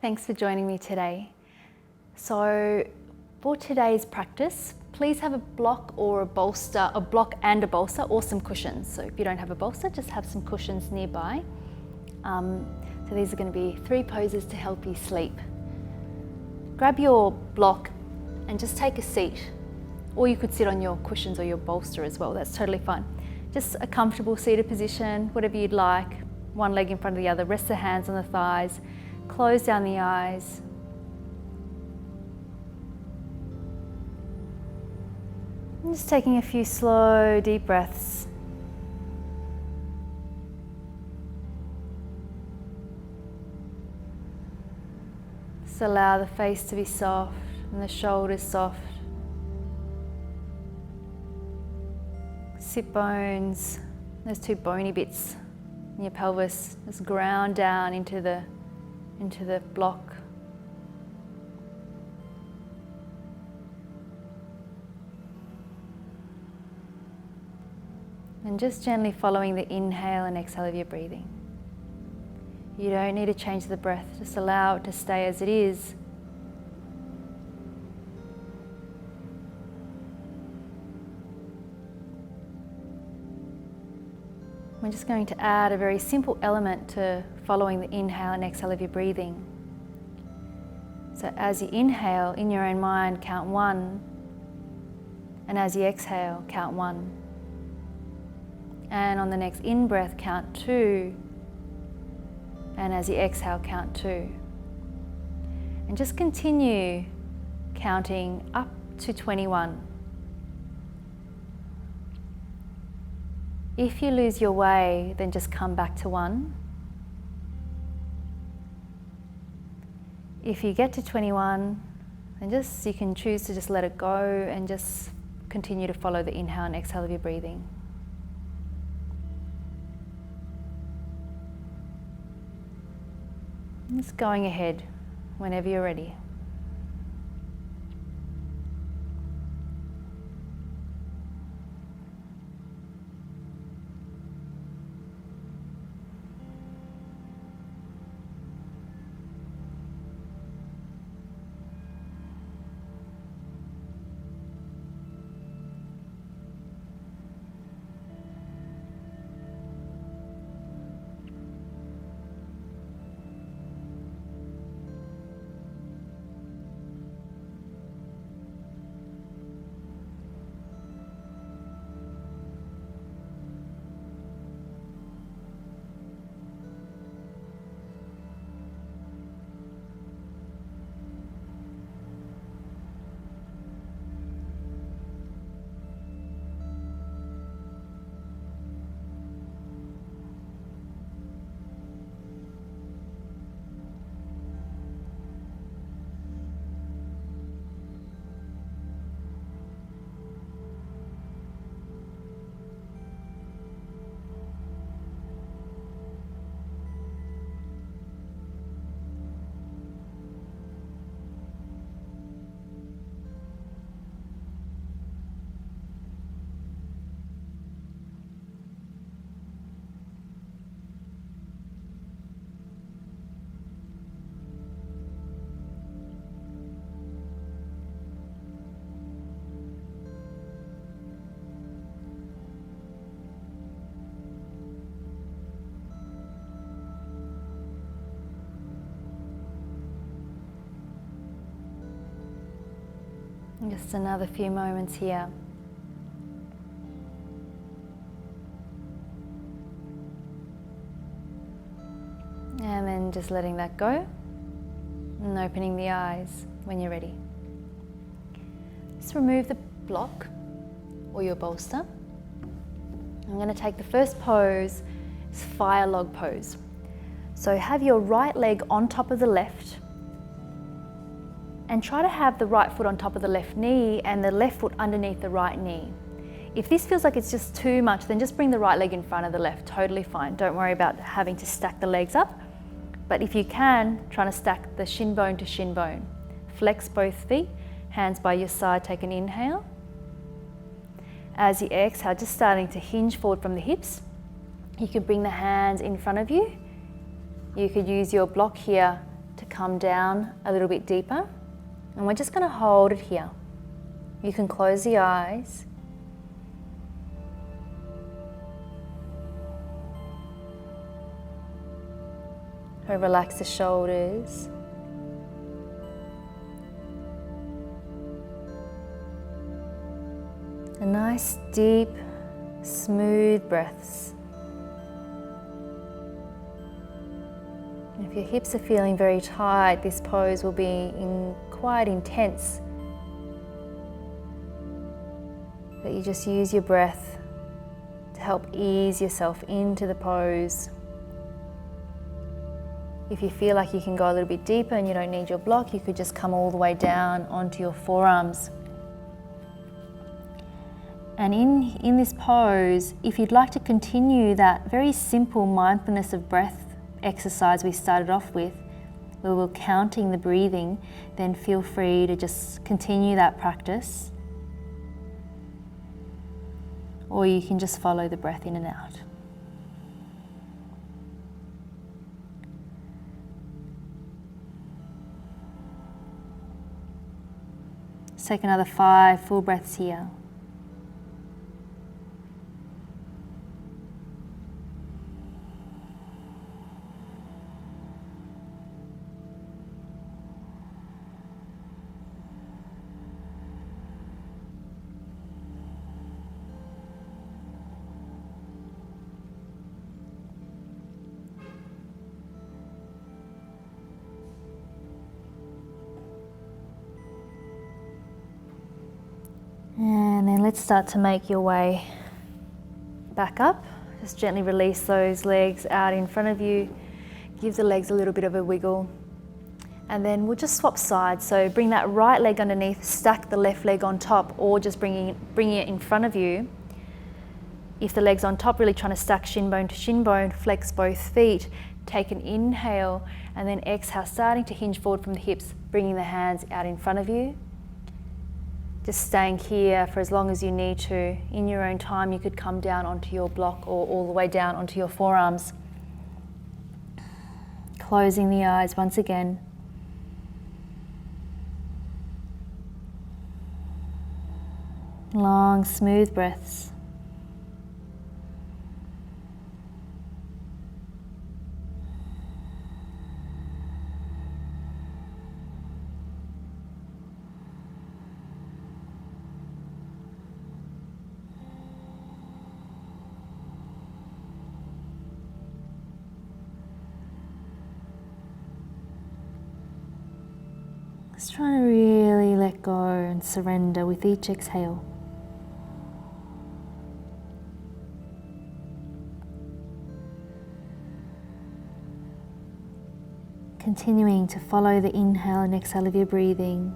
Thanks for joining me today. So for today's practice, please have a block or a bolster, a block and a bolster, or some cushions. So if you don't have a bolster, just have some cushions nearby. So these are going to be 3 poses to help you sleep. Grab your block and just take a seat, or you could sit on your cushions or your bolster as well, that's totally fine. Just a comfortable seated position, whatever you'd like, one leg in front of the other, rest the hands on the thighs, close down the eyes. And just taking a few slow, deep breaths. Just allow the face to be soft and the shoulders soft. Sit bones, those 2 bony bits in your pelvis, just ground down into the block. And just gently following the inhale and exhale of your breathing. You don't need to change the breath, just allow it to stay as it is. We're just going to add a very simple element to following the inhale and exhale of your breathing. So as you inhale, in your own mind, count 1. And as you exhale, count 1. And on the next in-breath, count 2. And as you exhale, count 2. And just continue counting up to 21. If you lose your way, then just come back to 1. If you get to 21, then you can choose to just let it go and just continue to follow the inhale and exhale of your breathing. Just going ahead whenever you're ready. Just another few moments here. And then just letting that go and opening the eyes when you're ready. Just remove the block or your bolster. I'm going to take the first pose, it's fire log pose. So have your right leg on top of the left and try to have the right foot on top of the left knee and the left foot underneath the right knee. If this feels like it's just too much, then just bring the right leg in front of the left, totally fine. Don't worry about having to stack the legs up. But if you can, try to stack the shin bone to shin bone. Flex both feet, hands by your side, take an inhale. As you exhale, just starting to hinge forward from the hips. You could bring the hands in front of you. You could use your block here to come down a little bit deeper, and we're just going to hold it here. You can close the eyes. Or relax the shoulders. A nice, deep, smooth breaths. If your hips are feeling very tight, this pose will be quite intense. But you just use your breath to help ease yourself into the pose. If you feel like you can go a little bit deeper and you don't need your block, you could just come all the way down onto your forearms. And in this pose, if you'd like to continue that very simple mindfulness of breath exercise we started off with, where we're counting the breathing, then feel free to just continue that practice. Or you can just follow the breath in and out. Let's take another 5 full breaths here. And then let's start to make your way back up. Just gently release those legs out in front of you. Give the legs a little bit of a wiggle. And then we'll just swap sides. So bring that right leg underneath, stack the left leg on top, or just bringing it in front of you. If the leg's on top, really trying to stack shin bone to shin bone, flex both feet. Take an inhale, and then exhale, starting to hinge forward from the hips, bringing the hands out in front of you. Just staying here for as long as you need to. In your own time, you could come down onto your block or all the way down onto your forearms. Closing the eyes once again. Long, smooth breaths. Just trying to really let go and surrender with each exhale. Continuing to follow the inhale and exhale of your breathing.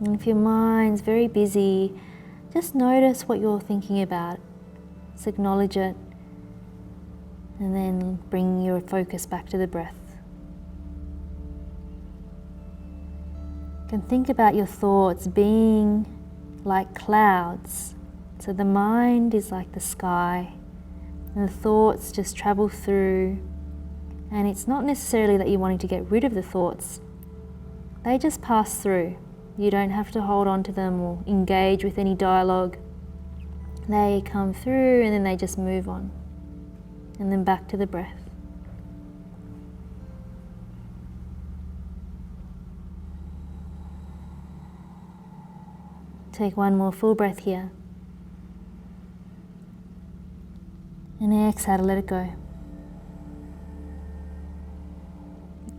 And if your mind's very busy, just notice what you're thinking about. Just acknowledge it. And then bring your focus back to the breath. You can think about your thoughts being like clouds. So the mind is like the sky, and the thoughts just travel through. And it's not necessarily that you're wanting to get rid of the thoughts. They just pass through. You don't have to hold on to them or engage with any dialogue. They come through and then they just move on. And then back to the breath. Take one more full breath here. And exhale to let it go.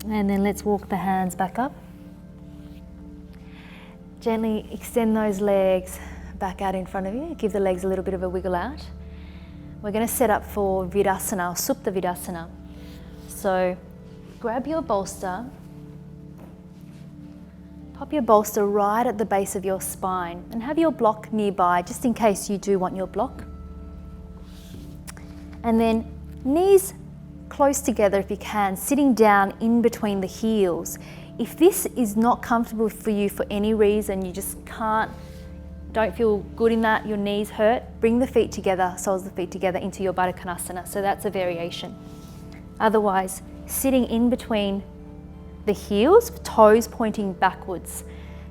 And then let's walk the hands back up. Gently extend those legs back out in front of you. Give the legs a little bit of a wiggle out. We're going to set up for Virasana, or Supta Virasana. So grab your bolster. Pop your bolster right at the base of your spine and have your block nearby, just in case you do want your block. And then knees close together if you can, sitting down in between the heels. If this is not comfortable for you for any reason, you just don't feel good in that, your knees hurt, bring the feet together, soles of the feet together into your Baddha Konasana. So that's a variation. Otherwise, sitting in between the heels, toes pointing backwards.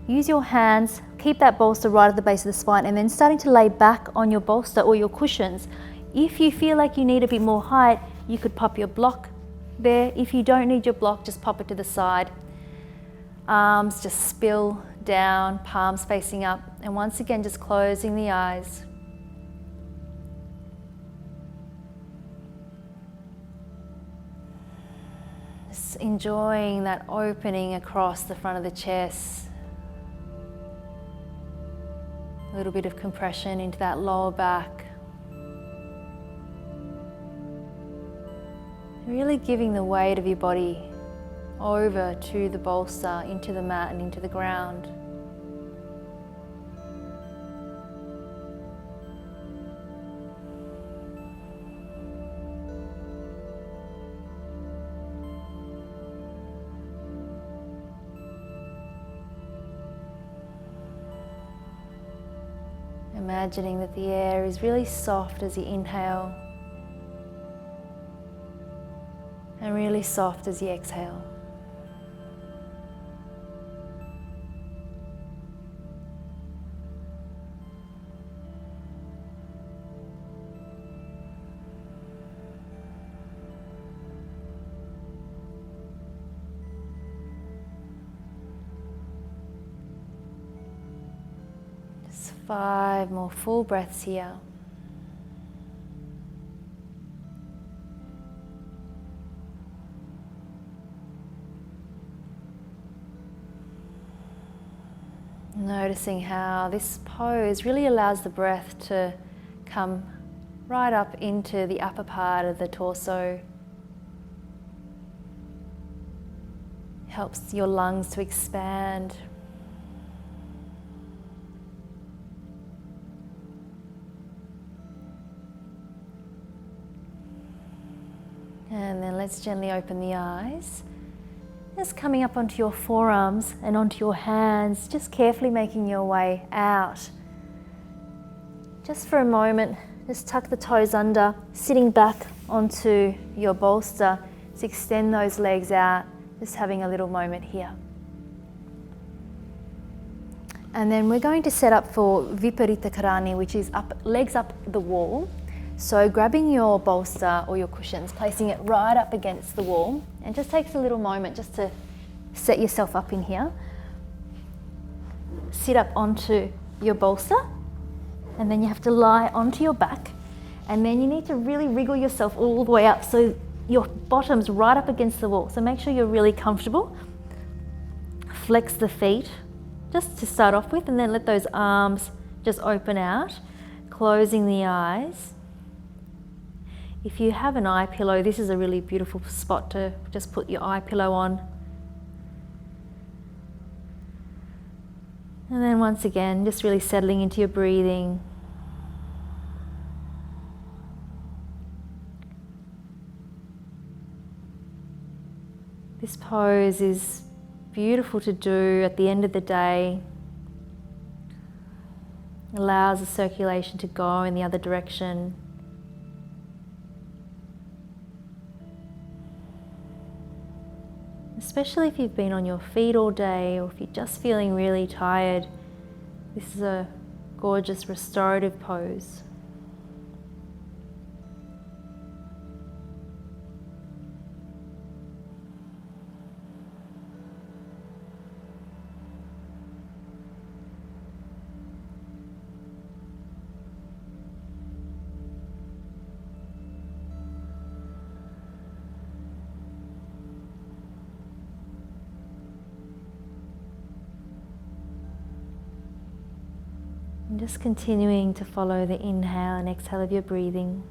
Use your hands, keep that bolster right at the base of the spine, and then starting to lay back on your bolster or your cushions. If you feel like you need a bit more height, you could pop your block there. If you don't need your block, just pop it to the side. Arms just spill down, palms facing up, and once again just closing the eyes. Just enjoying that opening across the front of the chest. A little bit of compression into that lower back. Really giving the weight of your body over to the bolster, into the mat and into the ground. Imagining that the air is really soft as you inhale and really soft as you exhale. Just 5 more full breaths here. Noticing how this pose really allows the breath to come right up into the upper part of the torso. Helps your lungs to expand. And then let's gently open the eyes. Just coming up onto your forearms and onto your hands, just carefully making your way out. Just for a moment, just tuck the toes under, sitting back onto your bolster. Just extend those legs out, just having a little moment here. And then we're going to set up for Viparita Karani, which is legs up the wall. So grabbing your bolster or your cushions, placing it right up against the wall, and just takes a little moment just to set yourself up in here. Sit up onto your bolster, and then you have to lie onto your back, and then you need to really wriggle yourself all the way up so your bottom's right up against the wall. So make sure you're really comfortable. Flex the feet just to start off with, and then let those arms just open out, closing the eyes. If you have an eye pillow, this is a really beautiful spot to just put your eye pillow on. And then once again, just really settling into your breathing. This pose is beautiful to do at the end of the day. Allows the circulation to go in the other direction. Especially if you've been on your feet all day, or if you're just feeling really tired, this is a gorgeous restorative pose. And just continuing to follow the inhale and exhale of your breathing.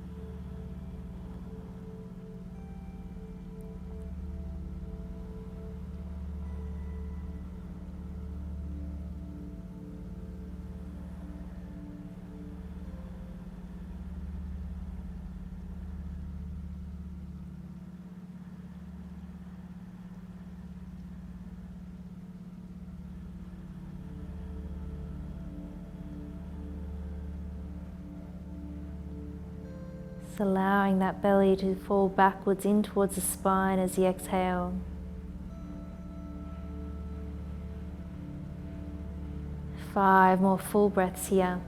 Allowing that belly to fall backwards in towards the spine as you exhale. 5 more full breaths here.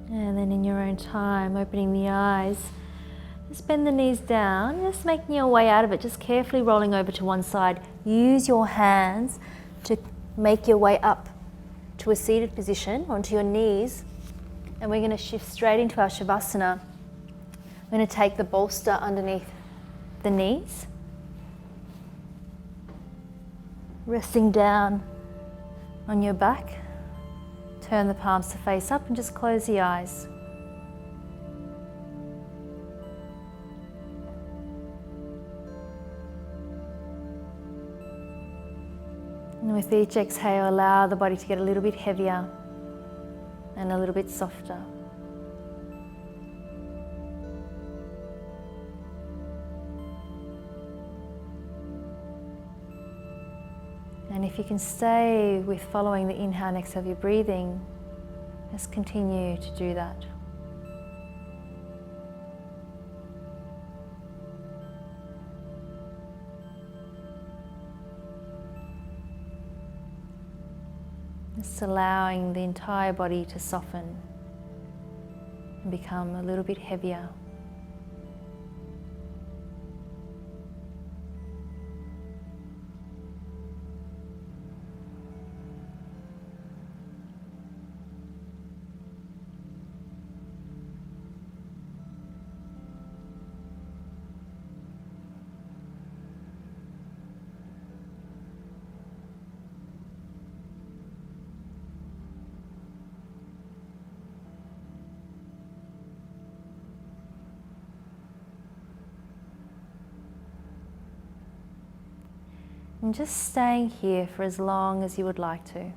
And then in your own time, opening the eyes, just bend the knees down, just making your way out of it, just carefully rolling over to one side. Use your hands to make your way up to a seated position onto your knees. And we're going to shift straight into our Shavasana. We're going to take the bolster underneath the knees, resting down on your back. Turn the palms to face up and just close the eyes. And with each exhale, allow the body to get a little bit heavier and a little bit softer. And if you can stay with following the inhale and exhale of your breathing, just continue to do that. Just allowing the entire body to soften and become a little bit heavier. And just staying here for as long as you would like to.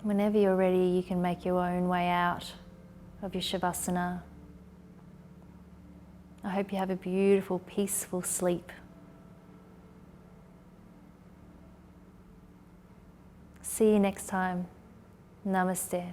Whenever you're ready, you can make your own way out of your Shavasana. I hope you have a beautiful, peaceful sleep. See you next time. Namaste.